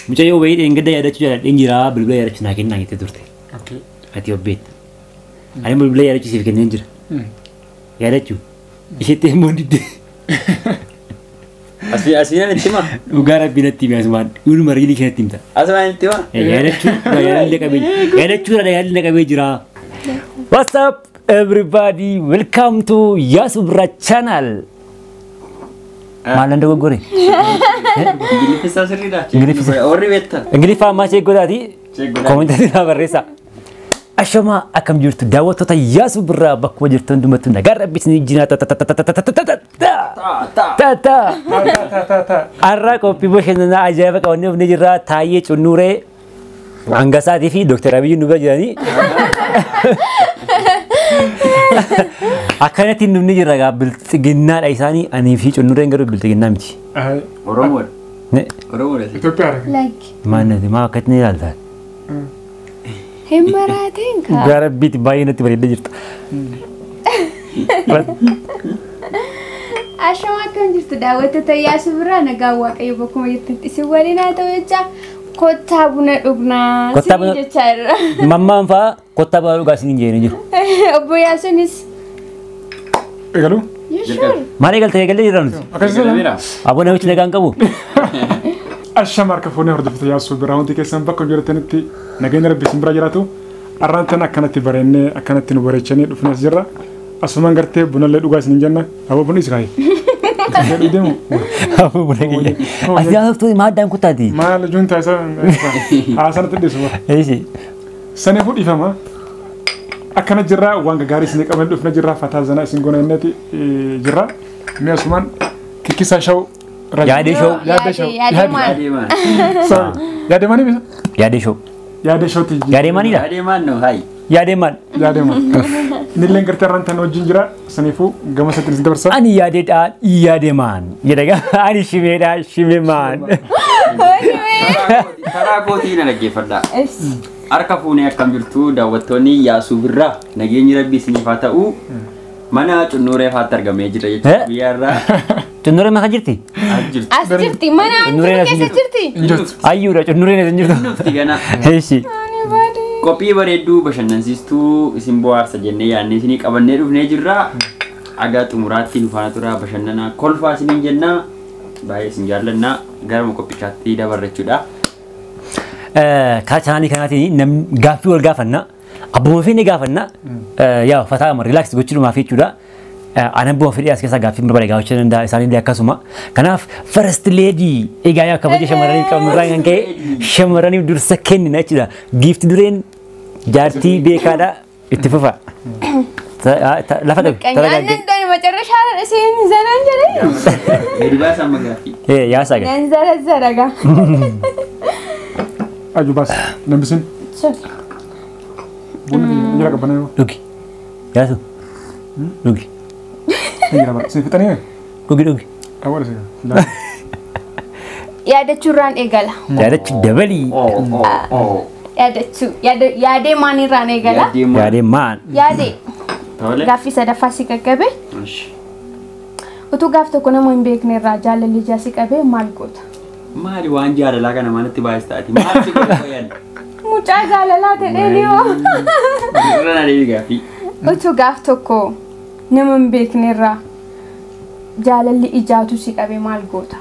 Mucayyoo wayii engedda yaadachuu jaalladheen jira bilbila yaadachuu naa kennaa jettee turte. Ati obbeet. Ani bilbila yaadachuu siif kenneen jira. Yaadachuu. Isheetti immoo didde. Asiin itti ma? Dhugaa rabbiin itti himi asumaan. Dhuguma riilii kanatti himta. Asumaan itti ma? Yaadachuu qabee jira. What's up everybody? Welcome to Yasubra channel. Malan dogoggore. Ingiliffisa sirriidha. Ingiliffisa. Warri beektan. Ingiliffaa ammaa sheegotaati. Koomentarii naa barreessa. Ashama akkam jirtu daawwattoota Yasubra bakkuma jirtu hundumattuu nagaa rabbisni jinaa Arraa qophii bashannanaa ajaa'iba qabannee dhufnee jirra. Taayyee Cunnuuree Angasaatii fi Dr. Abiyyi nu bira jiranii. Akkanatti dhufnee jirra gaa bilxiginnaadha isaanii anii fi Cunnuureen garuu bilxiginnaa miti. Oromoodha. Oromoodha. Itoophiyaadha. Maannati maa akkatti ni ilaaltaa? Himmaraatiin kaa. Garabbiitti baay'ee natti bareeddee jirta. Ashama akkam jirtu daawwattoota Yasubra nagaa waaqayyo bakkuma jirtutti isin waliin haa ta'u jecha kottaa buna dhugnaa siin jechaa jirra. Mammaan fa'aa kottaa buna dhugaa siin jeeni jiru. Obbo Yaasunis. Eegalu? Maal eegalte eegalee jirra nuti? Akkasuma. Aboo namichi nagaan qabu. Ashama harka fuunee hordoftoota Yasubra hundi keessan bakka jirtanitti nageenya rabbi isin bira jiraatu. Arraantan akkanatti bareennee akkanatti nu bareechanii dhufnees jirra. Asumaan gartee bunallee dhugaa isin jenna. Aboo bunni iskaayee. Aboo buna kiyya. Ati haasoftuu maaddaan kuttaati. Maal juntaa isa haasanatti dhiisu bara. Eeshi. Sanii fudhifama. Akkana jirra waan gaarii isin qaban dhufna jirra fataa zanaa isin goona inneeti jirra. Mi asumaan kikkisaa shaw. Yaadee shaw. Yaadeemaan. Yaadeemaanii bisa? Yaadee shaw. Yaadee shawti. Yaadeemaanidha? Yaadeemaan no hayi. Yaadeemaan. Yaadeemaan. Nilleen gartee arraantan wajjin jira saniifuu gama isaatti isin dabarsa. Ani yaadeedhaan yaadeemaan jedhaga ani shimeedhaan shimemaan. Karaa kootii na dhaggeeffadha. Harka fuunee akkam jirtu daawwattoonni Yasubra nageenyi rabbi isiniif haa ta'u mana Cunnuuree faatti argamee jira jechuudha biyyaarraa. Cunnuuree maal jirti? As jirti mana Cunnuuree keessa jirti. Ayyuudha Cunnuureen as jirtu. Nufti gana. Eeshi. Qophii bareedduu bashannansiistuu isin bohaarsa jennee yaadnee isinii qabannee dhufnee jirra. Agaa xumuraatti dhufaa tura bashannanaa kolfaa isiniin jennaa. Baay'ee isin jaallannaa gara qophichaatti dabarrachuudha. Karaa chaanaalii kanaatiin gaaffii wal gaafanna. Abbuma fedhii gaafanna. Yaa fataa rilaaks gochuudhumaaf jechuudha. Ana abbuma fedhii as keessaa gaaffii barbaade gaafachuu danda'a isaaniillee akkasuma. Kanaaf first lady egaa yaa kabaja shamarranii qabnu irraa kan ka'e shamarraniif dursa kennina jechuudha. Giifti dureen jaartii beekaadha itti fufa. Lafa dhabu. Qanyaan danda'an macarrashaa siin zanaan jedhee. Hedduudhaa sama gaaffii. Yaa saaga. Naan zaraga. Ajubaas nambisin. Bunni jira qabana yoo. Dhugi. Yaasu. Dhugi. Jira bara. Si fixanii? Dhugi. Awwaala sigaa. Yaadachuurraan eegala. Yaadachuu dabalii. Yaadachuu. Yaadee maanirraan eegala? Yaadee maan. Yaadee. Gaaffii sadaffaa si qaqqabe. Utuu gaaf tokko nama hin beekne irraa jaalalli ijaa si qabee maal goota? Maali waan jaalalaa kana manatti baay'is taati? Maal si godha qoyan? Mucaa jaalalaa ta'ee dhiyoo. Irra na deebi gaaffii. Utuu gaaf tokko nama hin beekne irraa jaalalli ijaatu si qabee maal goota?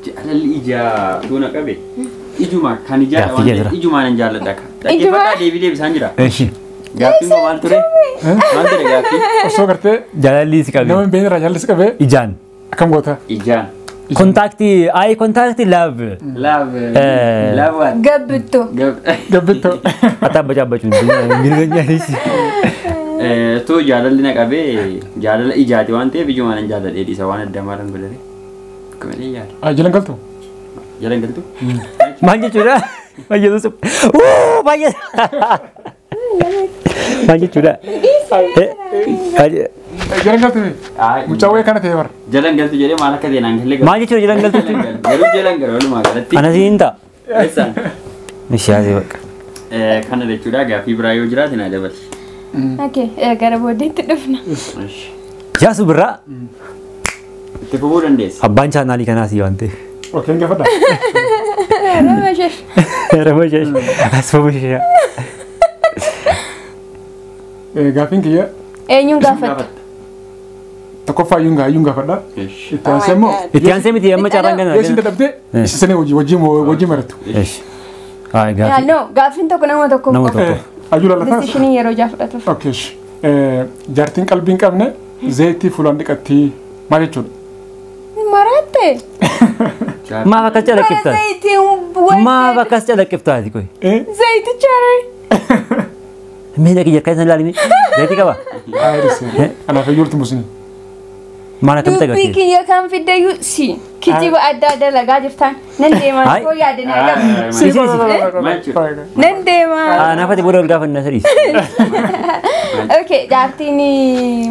Jaalalli ijaa tuuna qabe? Ijuma kan ijaadha waan ta'eef ijumaan hin jaalladha. Dhaggeeffadhaa deebisaan jira. Eeshi. Gaaffii moo maal ture? Maal ture gaaffii? Osoo gartee Jaalalli si qabee. nama hin beekne irraa jaalalli si qabee Ijaan. akkam goota? Ijaan. Kontaaktii ayi kontaaktii laab. Laab. Laab waan. Gabbittu. Gabbitoo. Ataa bacaabachuun bireenyaanis. Tu jaalalli na qabee jaalala ijaati waan ta'eef ijumaan hin jaalladhe dhiisa waan adda maalan godhate. Akkamitti yaada? Jalan galtu? Jalan galtu? Maal jechuudha? Maal jechuudha? Baay'ee. Maal jechuudha? Jalan galtu mucaa wayii kana ta'e bara. Jalan galtu jedhee maal akka ta'e naan galle. Maal jechuudha jalan galtu? Garuu jalan gara walumaa galatti. Ana siin ta'a. Eessaan? Nishaasee baqa. Kana jechuudha gaaffii biraa yoo jiraate naa dabali. Okay, gara booddeetti dhufna. Yasubra. Itti fufuu dandeessa. Abbaan chaanaalii kanaas waan ta'eef. Okeen gaafadha. shesh. Oromoo shesh. Asfama shesh. Gaafiin kiyya Eenyuun gaafata? tokkoffaa iyyuun gaafadha. Eesh. Itti aansee immoo Itti aansee miti amma carraan yoo isin ganaa. dadhabdee isisanii wajjin maratu. Eesh. Haa Yaa gaafi. no gaaffiin tokko nama tokko. Nama tokko. Ayyuu lalataa. Disishinii yeroo jaa fudhatuuf. Okay. Jaartiin qalbii hin qabne zayitii fuulaan dhiqatti maal jechuudha? Maratte. Maaf akkas calaqqiftaa? Maaf akkas calaqqiftaati koy? Zayiticha. Miidha kiyya akkas hin ilaalini. Zayitii qaba. Anaaf iyyuu musini. Maal akkam Dubbii tagati? kiyya kan fiddayyuu si. Kijiba adda addaa lagaa jirtaan. Nan deemaa Hai. koo yaadinaa qabu. Si si si. Nan deemaa. Naafati booda ol gaafanna sadiis. Okay, jaartiin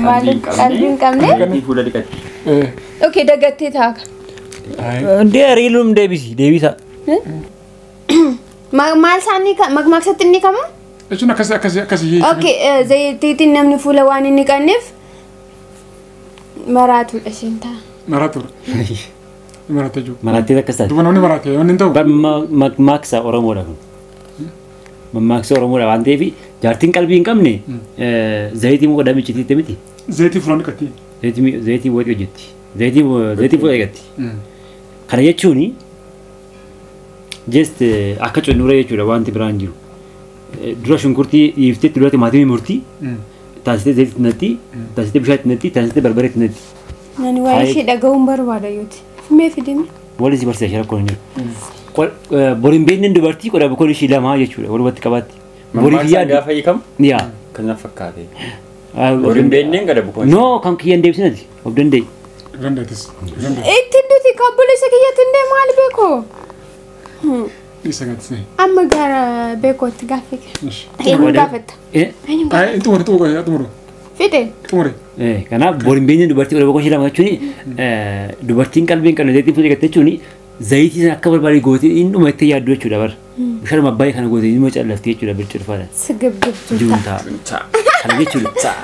maaliif qalbii hin qabne? Zayitii fuula dhiqatti. Okay, dagattee taaka. Ndee riilum deebisi deebisa. Maal isaanii maqmaqsatti inni kama? Jechuun akkasii. Okay, zayitiitiin namni fuula waan inni qabneef maraatuudha isheen ta'a. Maraatuudha. Maraatee jiru. Maraatee akkas taati. Duba namni maraatee wanni hin ta'u. Mammaaksa Oromoodha kun. Mammaaksa Oromoodha waan ta'eef jaartiin qalbii hin qabne zayitii muka damichitiitti miti. Zayitii fuulaan dhiqatti. Zayitii waxii hojjetti. Zayitii fuula eegatti. Kana jechuun just akka cunnuura jechuudha wanti biraan jiru. Dura shunkurtii dhiiftee dura timaatimii murtii taasistee zayitii natti taasistee bishaatti natti taasistee barbareetti natti. Nani waa'ee ishee dhaga'uun barbaada yooti. Mee fidime? Wali si barsiisa shara kun jiru. Boriin beekneen dubartii qodaa bukoon ishii lama jechuudha walumatti qabaatti. Boriif yaadu. Gaafa hiikamu. Yaa. Kana fakkaate. Boriin beekneen gada bukoon. No kan kiyyaan deebisinati of danda'e. Dandeettis. Ittiin duti kabbula isa kiyyatti illee maal beekoo? Isa gatisee. Amma gara beekootti gaaffii. Eenyu gaafata? Eenyu gaafata? Xumuru. Fide. Xumure. Kanaaf boriin beekneen dubartii qodaa bukoon ishii lama jechuun dubartiin qalbii hin qabne zayitii fuula eegatte jechuun zayitii akka barbaade gootee inni dhuma itti yaaddu jechuudha bara. Bishaan abbaayee kana gootee inni callaftee jechuudha bircirfaadhaan. Sigibgibtuu Juuntaa. Kana jechuudha.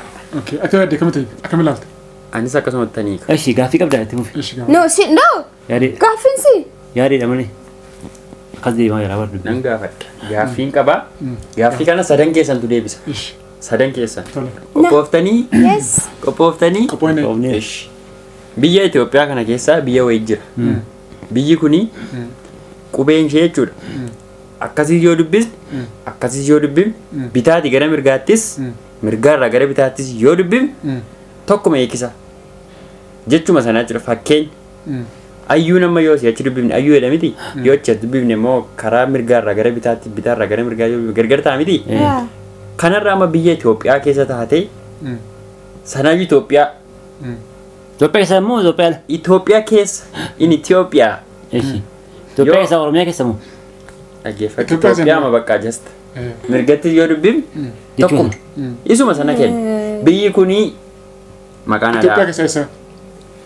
Okay. Akka yaadde kam ta'e akkam ilaalta? Anis akkasumatti tanii. Eshi gaaffii qabdaa itti fufi. Ishi gaafa. No, si, no. Yaadee Gaaffiin si. yaadeedha malee. Akkas deemaa jira bara Nan gaafadha. Gaaffiin qabaa. Gaaffii kana sadan keessantu deebisa. Ishi. Sadan keessan. Tole. Qophooftanii. Yes. Qophooftanii. Qophoonni. dubbii. Ish. Biyya Itoophiyaa kana keessaa biyya wayii jira. Biyyi kuni qubeen ishee jechuudha. Akkasii yoo dubbisne akkasii yoo dubbifne bitaati gara mirgaattis mirgaarraa gara bitaattis yoo dubbifne tokkuma eekisa. Jechuma sanaa jira fakkeenya. Ayyuu nama yoo si'achi dubbifne ayyuu jedha miti. Yoo achi dubbifne immoo karaa mirgaarraa gara bitaatti bitaarraa gara mirgaa yoo gargar ta'a miti. Kanarraa amma biyya Itoophiyaa keessa taatee sanaayyuu Itoophiyaa Itoophiyaa keessa immoo Itoophiyaa ala. Itoophiyaa keessa in Itoophiyaa Eshi. Itoophiyaa keessa Oromiyaa keessa moo? dhaggeeffatu Itoophiyaa ma bakka jasta mirgatti yoo dubbifne Jechuun. tokkuma isuma sana kenna biyyi kunii maqaan Itoophiyaa aadaa keessa eessa?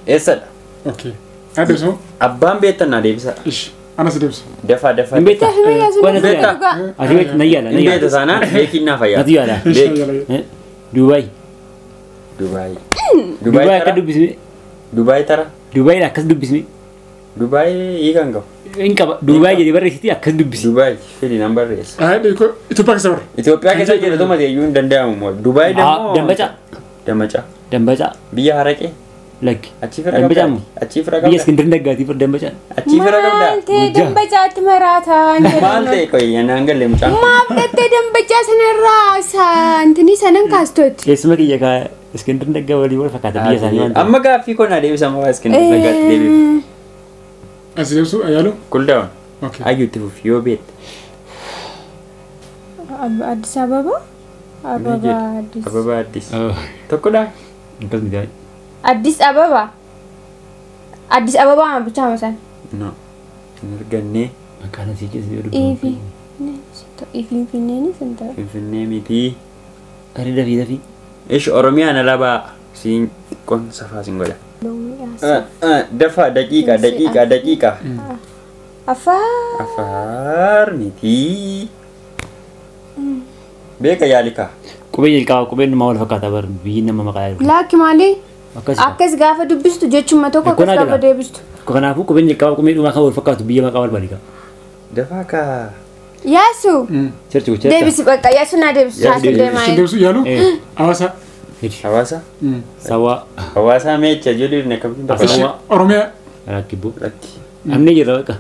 eessadha Okay. Adeemsoo? abbaan beektan naa deebisa Ishi. Anas deemsa. dafaa dafaa Hin beektaa? Taasifamee yaasuun Waan dhugaa beektaa? dhugaa. Asii beektu na yaala na hin beekta yaala. saanaan beekiin naa fayyaa Natu yaala. beek Duubaay. Dubaay Duubaay akka tara dubbisne. Dubaay tara Duubaayidha akkas dubbisne. Dubaay hiikan qabu Hin qaba. Duubaay jedhee barreessiti akkas dubbisi. Dubaay fedhi nan barreessa Itoophiyaa keessa bara. Itoophiyaa keessa jedhatu mati iyyuu hin danda'amu moo Dubaay dammoo Dambacaa. Dambacaa Dambacaa. biyya Haraqee Lakki. achi fira Dambacaa qabda moo? achi fira Biyya qabda Iskindir Naggaatiif Dambacaa. achi fira qabda Maal ta'e dambacaatti maraataa maal ta'e qoy naan galle mucaa Maaf dhattee dambacaa sanarraa saantinii sanan kaastooti. Keessuma kiyya kaa Iskindir Naggaa walii wal fakkaata biyya isaanii waan ta'eef. amma gaaffii koo naa deebisamu waa iskin nagaatti deebiif Asi deemsu ayaalu? cool down Okay. ayyutti fuf yoo beekte Addis Ababa? Ababa Addis. ababa addis tokkodha Akkas miti. Addis Ababa. Addis Ababa ama bicha masan. no hin arganne Maqaan asii keessa yoo Ifi. dubbifamu. Ifi finneeni santa. finfinnee miti Gaarii dafii dafii. ish oromiyaan alabaa siin xiqqoon safaa siin godha dafa daqiiqa Afaan. afaar miti beeka yaalika Qubee jalqabaa qubeen nama wal fakkaata bar biyyi nama maqaa jiru. Laakki maali? Akkasii. Akkas gaafa dubbistu jechuma tokko akkas gaafa deebistu. Kanaafuu qubeen jalqabaa qubee dhumaa kan wal fakkaatu biyya maqaa barbaade qaba. Dafaka. Yaasu. Cerci gocha. Deebisi bakka yaasu naa deebisi taatu deemaa. Deebisu yaalu hawaasa. Hawaasa. Sawa. Hawaasa meecha ijoollee na kabin bakka. Sawa. Oromiyaa. Rakkibu. Rakki. Amni jira bakka.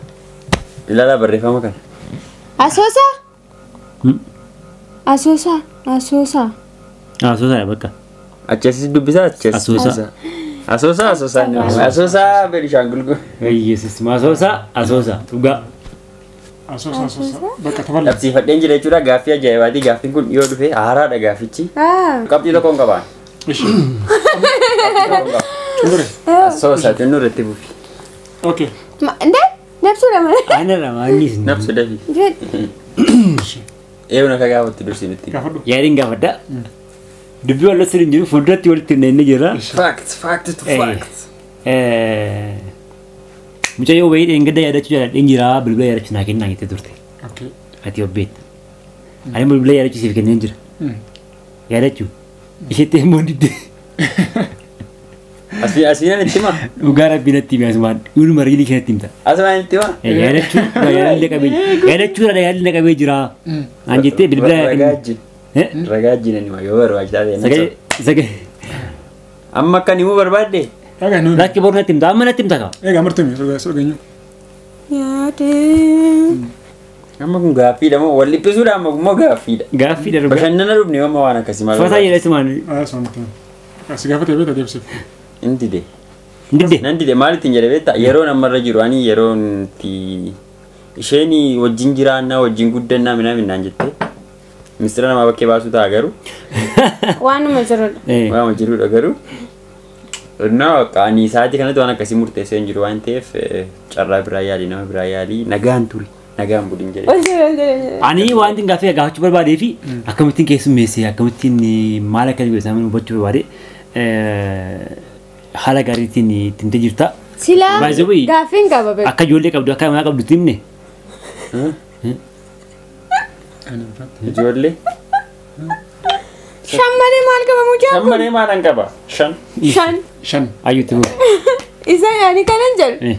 Ilaalaa barreeffama kana. Asoosa. Asoosa. Asoosa. Asoosa bakka. Achasi dubbisaa achasi. Asoosa. Asoosa Beenishaangul. Yesus Asoosa Asoosa dhugaa. Asoosa. Bakka taphalle. Dhabsiifadheen jira jechuudha gaaffii ajaa'ibaati gaaffiin kun yoo dhufe haaraadha gaaffichi. Qabxii tokkoon qabaan. Asoosa xinnoo irratti buufi. Okay. Ndee nabsuudha malee. Ana ramaannis. Nabsu dafi. Eewna ka gaafatti dursiinitti. Gaafadhu. Yaadiin gaafadha. Dubbii wal lolsuu hin jiru fuulduratti walitti hin jira. Fact to fact. Mucayyoo wayii dheengadda yaadachuu jaalladheen jira bilbila yaadachuu naa kennaa jettee turte. Okay. Ati obbeetta. Ani bilbila yaadachuu siif kenneen jira. Yaadachuu. Isheetti immoo diddee. Asiin itti hima. Dhugaa rabbiin itti himi asumaan. Dhuun mariilii kanatti himta. Asumaan itti hima. Yaadachuudha yaalli naqabee jira. Aan jettee bilbila Ragaajjin. Ragaajjin ani yoo barbaachisaa ta'e. Sagalee. Amma akka himuu barbaadde. Rakki boru natti himta amma natti himta qaba. Egaa martumi sogeenyu. Yaadee. Amma kun gaaffiidha moo wal dhiphisuudha amma kun moo gaaffiidha. Gaaffiidha dhugaa. Bashannana dhufne amma waan akkasii maal. Fataa jedhasumaan. Asumti. Asi gaafatee beektaa deebisee. Indide. Didde. Nan dide maalitti hin jedhe beektaa yeroo namarra jiru ani yeroo itti isheen wajjin jiraannaa wajjin guddannaa minaan jettee mistira namaa bakkee baasuu ta'a garuu. Waanuma jirudha. Waanuma jirudha garuu. Innaa qaanii isaatii kanatti waan akkasii murteessee hin jiru waan ta'eef carraa biraa yaalii nama biraa yaalii nagaan turi nagaan buliin jedhe. Ani wanti gaaffii gaafachuu barbaadee fi akkamittiin keessummeessee akkamittiin maal akka godhaman hubachuu barbaade haala gaariitiin ittiin jirta. Silaa gaaffiin qaba beeku. Akka ijoollee qabdu akka namaa qabdu himne. Ijoollee. Shammalee maal qaba mucaa? Shammalee maalan qaba? Shan. Ayyuutti moo. Isa yaani kanan jedhu.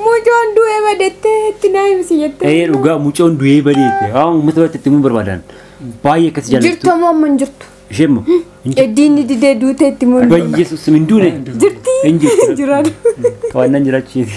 Mucoon du'ee badeettee itti naa himsi jettee. Dhugaa mucoon du'ee badeette. Haa uummata biratti itti himuu barbaadan. Baay'ee akkasii jaallattu. Jirtu moo amma hin jirtu? Isheen moo. Eddiinni didee duutee itti mul'atu. Bayyeesus min duune. Jirti. Hin jirtu. Jiraatu. Waan nan jiraachiiti.